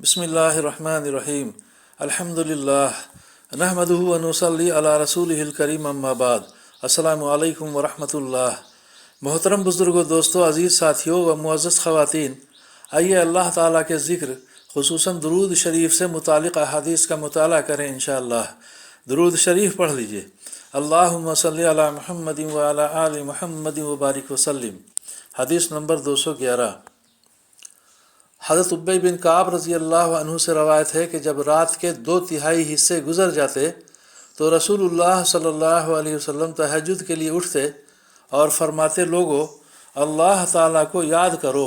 बिस्मिल्लाहिर्रहमानिर्रहीम अल्हम्दुलिल्लाह नहमदुहु व नुसल्ली अला रसूलिहिल करीम अम्मा बाद अस्सलामु अलैकुम व रहमतुल्लाह। मोहतरम बुज़ुर्गों, दोस्तों, अज़ीज़ साथियों व मुअज़्ज़ज़ ख़वातीन, आइए अल्लाह ताला के ज़िक्र खुसूसन दुरूद शरीफ से मुतालिक़ अहादीस का मुताला करें इंशाअल्लाह। दुरूद शरीफ पढ़ लीजिए। अल्लाहुम्मा सल्लि अला मुहम्मदिन व अला आलि मुहम्मदिन व बारिक वसल्लिम। हदीस नंबर 211। हज़रत उबई बिन काब रज़ी अल्लाह अन्हु से रवायत है कि जब रात के 2/3 हिस्से गुज़र जाते तो रसूलुल्लाह सल्लल्लाहु अलैहि वसल्लम तहज्जुद के लिए उठते और फरमाते, लोगो अल्लाह ताला को याद करो,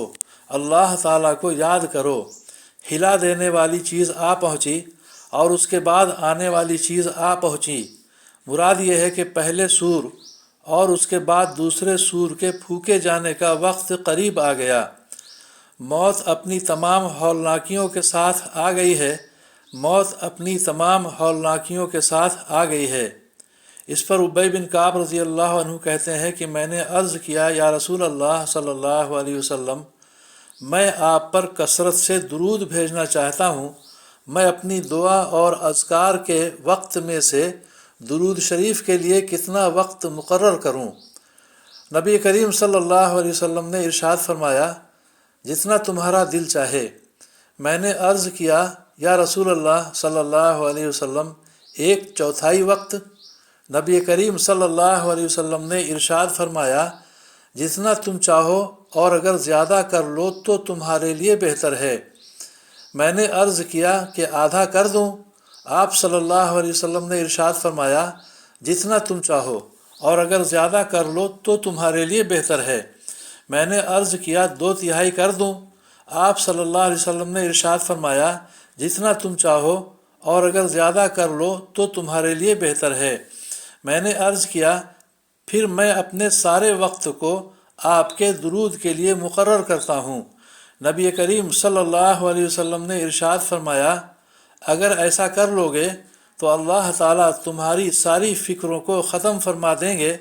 अल्लाह ताला को याद करो। हिला देने वाली चीज़ आ पहुँची और उसके बाद आने वाली चीज़ आ पहुँची। मुराद ये है कि पहले सूर और उसके बाद दूसरे सूर के फूके जाने का वक्त करीब आ गया। मौत अपनी तमाम हौलनाकियों के साथ आ गई है, मौत अपनी तमाम हौलनाकियों के साथ आ गई है। इस पर उबई बिन काब रज़ी अल्लाह अन्हु कहते हैं कि मैंने अर्ज़ किया, या रसूल अल्लाह सल्लल्लाहु अलैहि वसल्लम, मैं आप पर कसरत से दुरूद भेजना चाहता हूँ। मैं अपनी दुआ और अज़कार के वक्त में से दुरूद शरीफ के लिए कितना वक्त मुकर्रर करूँ? नबी करीम सल्लल्लाहु अलैहि वसल्लम ने इरशाद फरमाया, जितना तुम्हारा दिल चाहे। मैंने अर्ज़ किया, या रसूल अल्लाह सल्लल्लाहु अलैहि वसल्लम, 1/4 वक्त? नबी करीम सल्लल्लाहु अलैहि वसल्लम ने इरशाद फरमाया, जितना तुम चाहो और अगर ज़्यादा कर लो तो तुम्हारे लिए बेहतर है। मैंने अर्ज़ किया कि आधा कर दूँ? आप सल्लल्लाहु अलैहि वसल्लम ने इरशाद फरमाया, जितना तुम चाहो और अगर ज़्यादा कर लो तो तुम्हारे लिए बेहतर है। मैंने अर्ज़ किया 2/3 कर दूँ? आप सल्लल्लाहु अलैहि वसल्लम ने इरशाद फरमाया, जितना तुम चाहो और अगर ज़्यादा कर लो तो तुम्हारे लिए बेहतर है। मैंने अर्ज़ किया, फिर मैं अपने सारे वक्त को आपके दुरूद के लिए मुकर्रर करता हूँ। नबी करीम सल्लल्लाहु अलैहि वसल्लम ने इरशाद फरमाया, अगर ऐसा कर लोगे तो अल्लाह ताला तुम्हारी सारी फ़िक्रों को ख़त्म फरमा देंगे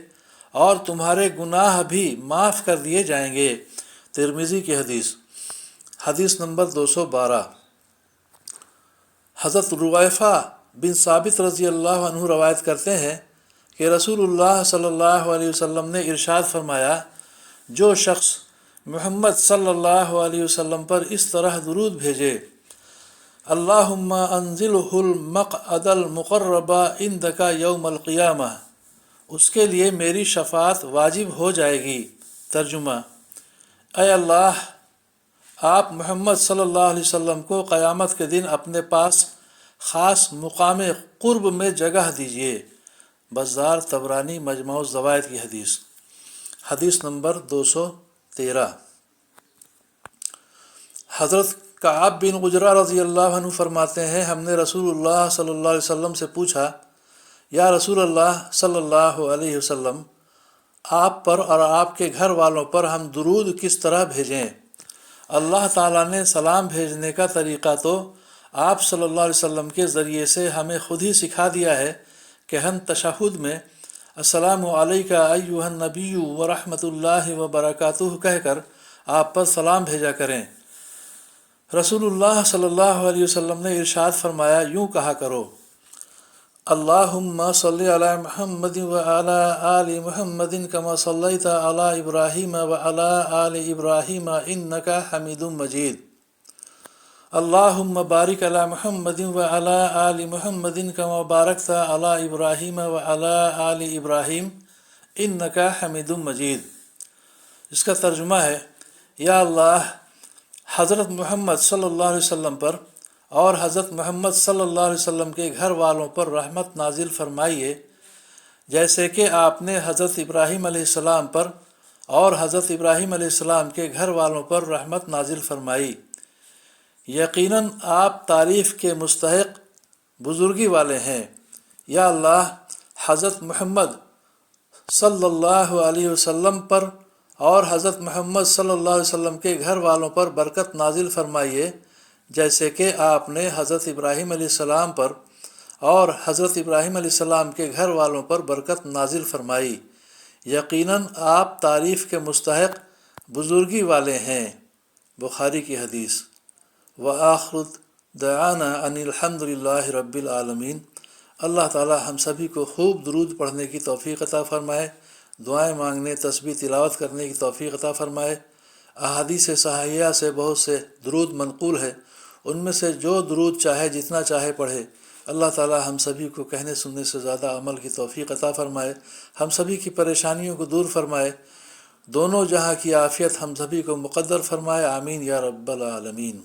और तुम्हारे गुनाह भी माफ़ कर दिए जाएंगे। तिरमिज़ी की हदीस। हदीस नंबर 212। हज़रत रुवैफ़ा बिन साबित रज़ी अल्लाह अन्हु रवायत करते हैं कि रसूलुल्लाह सल्लल्लाहु अलैहि वसल्लम ने इरशाद फरमाया, जो शख्स मोहम्मद सल्लल्लाहु अलैहि वसल्लम पर इस तरह दुरूद भेजे, अल्लाहुम्मा अंज़िलहुल मक़अदल मुक़र्रबा इंदका यौमल क़ियामह, उसके लिए मेरी शफ़ाअत वाजिब हो जाएगी। तर्जुमा, ऐ अल्लाह, आप मोहम्मद सल्लल्लाहु अलैहि वसल्लम को क़यामत के दिन अपने पास ख़ास मुक़ाम क़ुर्ब में जगह दीजिए। बज़्ज़ार तबरानी मजमू ज़वाइद की हदीस। हदीस नंबर 213। हज़रत कअब बिन उजरा रज़ी अल्लाह अन्हु फरमाते हैं, हमने रसूलुल्लाह सल्लल्लाहु अलैहि वसल्लम से पूछा, या रसूल अल्लाह सल्लल्लाहु अलैहि वसल्लम, आप पर और आपके घर वालों पर हम दुरूद किस तरह भेजें? अल्लाह ताला ने सलाम भेजने का तरीक़ा तो आप सल्लल्लाहु अलैहि वसल्लम के ज़रिए से हमें खुद ही सिखा दिया है कि हम तशहुद में अस्सलामु अलैका अय्युहन नबिय्यु व रहमतुल्लाहि व बरकातुहु कहकर आप पर सलाम भेजा करें। रसूलुल्लाह सल्लल्लाहु अलैहि वसल्लम ने इरशाद फरमाया, यूँ कहा करो, अल्लाहुम्मा सल्लि अला मुहम्मदिन व अला आलि मुहम्मदिन कमा सल्लैता अला इब्राहीम व अला आलि इब्राहीम इन्नका हमीदुम मजीद। अल्लाहुम्मा बारिक अला मुहम्मदिन व अला आलि मुहम्मदिन कमा बारकता अला इब्राहीम व अला आलि इब्राहीम इन्नका हमीदुम मजीद। इसका तर्जुमा है, या अल्लाह, हज़रत मोहम्मद सल्लल्लाहु अलैहि वसल्लम पर और हज़रत मोहम्मद सल्लल्लाहु अलैहि वसल्लम के घर वालों पर रहमत नाजिल फरमाइए, जैसे कि आपने हज़रत इब्राहीम अलैहिस्सलाम पर और हज़रत इब्राहीम अलैहिस्सलाम के घर वालों पर रहमत नाजिल फरमाई। यकीनन आप तारीफ़ के मुस्तहिक़ बुज़ुर्गी वाले हैं। या अल्लाह, हज़रत मोहम्मद सल्लल्लाहु अलैहि वसल्लम पर और हज़रत मोहम्मद सल्लल्लाहु अलैहि वसल्लम के घर वालों पर बरकत नाजिल फरमाइए, जैसे कि आपने हज़रत इब्राहीम अलैहिस्सलाम पर और हज़रत इब्राहीम अलैहिस्सलाम के घर वालों पर बरकत नाजिल फरमाई। यकीनन आप तारीफ़ के मुस्तहिक़ बुज़ुर्गी वाले हैं। बुखारी की हदीस। व आखिर دعانا ان الحمد للہ رب العالمین۔ اللہ تعالی ہم سبھی کو خوب درود پڑھنے کی توفیق عطا فرمائے، دعائیں مانگنے، تسبیح تلاوت کرنے کی توفیق عطا فرمائے۔ احادیث صحیحہ سے بہت سے درود منقول ہے، ان میں سے جو درود چاہے جتنا چاہے پڑھے۔ اللہ تعالی ہم سبھی کو کہنے سننے سے زیادہ عمل کی توفیق عطا فرمائے، ہم سبھی کی پریشانیوں کو دور فرمائے، دونوں جہاں کی عافیت ہم سبھی کو مقدر فرمائے، آمین یا رب العالمین۔